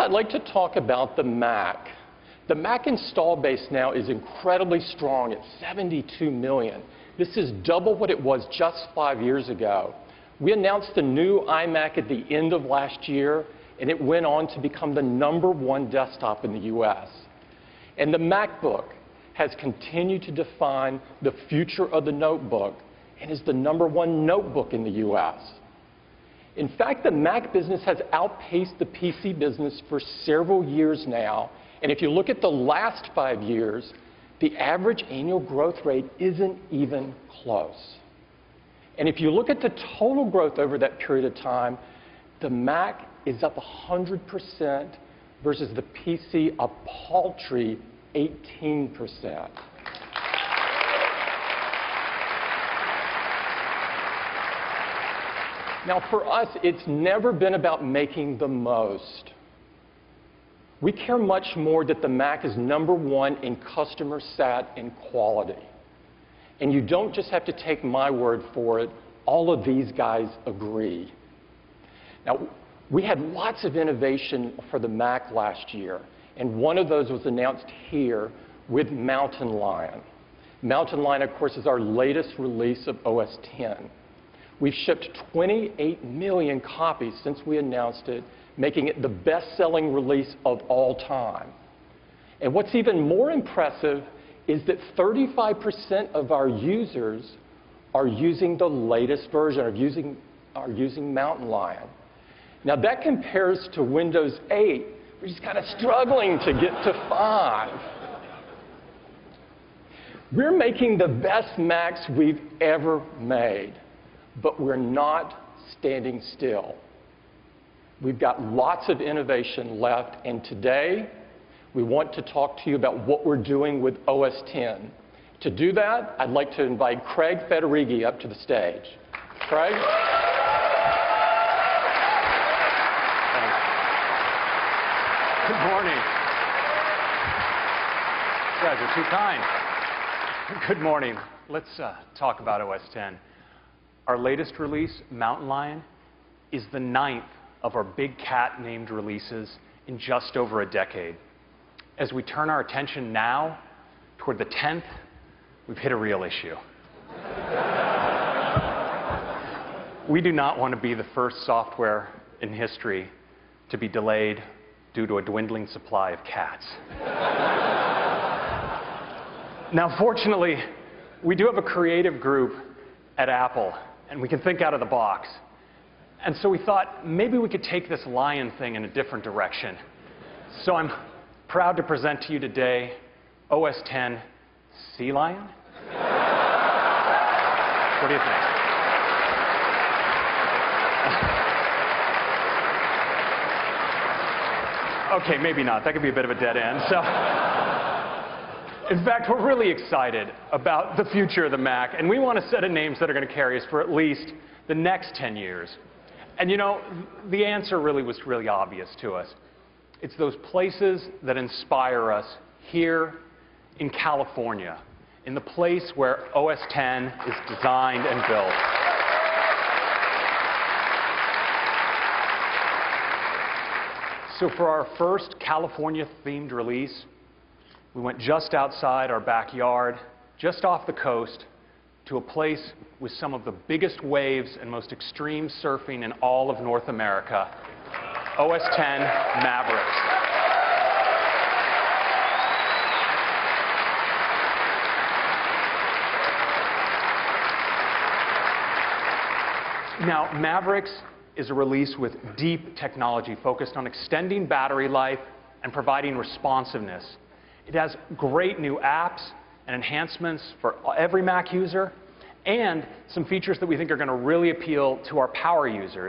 I'd like to talk about the Mac. The Mac install base now is incredibly strong at 72 million. This is double what it was just 5 years ago. We announced the new iMac at the end of last year, and it went on to become the #1 desktop in the US. And the MacBook has continued to define the future of the notebook and is the #1 notebook in the US. In fact, the Mac business has outpaced the PC business for several years now. And if you look at the last 5 years, the average annual growth rate isn't even close. And if you look at the total growth over that period of time, the Mac is up 100% versus the PC a paltry 18%. Now, for us, it's never been about making the most. We care much more that the Mac is #1 in customer sat and quality. And you don't just have to take my word for it. All of these guys agree. Now, we had lots of innovation for the Mac last year, and one of those was announced here with Mountain Lion. Mountain Lion, of course, is our latest release of OS X. We've shipped 28 million copies since we announced it, making it the best-selling release of all time. And what's even more impressive is that 35% of our users are using the latest version, are using Mountain Lion. Now, that compares to Windows 8, which is kind of struggling to get to 5. We're making the best Macs we've ever made, but we're not standing still. We've got lots of innovation left, and today we want to talk to you about what we're doing with OS X. To do that, I'd like to invite Craig Federighi up to the stage. Craig? Good morning. You guys are too kind. Good morning. Let's talk about OS X. Our latest release, Mountain Lion, is the 9th of our big cat named releases in just over a decade. As we turn our attention now toward the 10th, we've hit a real issue. We do not want to be the first software in history to be delayed due to a dwindling supply of cats. Now, fortunately, we do have a creative group at Apple, and we can think out of the box. And so we thought maybe we could take this lion thing in a different direction. So I'm proud to present to you today OS X Sea Lion. What do you think? Okay, maybe not. That could be a bit of a dead end. So, in fact, we're really excited about the future of the Mac, and we want a set of names that are going to carry us for at least the next 10 years. And you know, the answer was really obvious to us. It's those places that inspire us here in California, in the place where OS X is designed and built. So for our first California-themed release, we went just outside our backyard, just off the coast, to a place with some of the biggest waves and most extreme surfing in all of North America, OS X Mavericks. Now, Mavericks is a release with deep technology focused on extending battery life and providing responsiveness. It has great new apps and enhancements for every Mac user, and some features that we think are going to really appeal to our power users.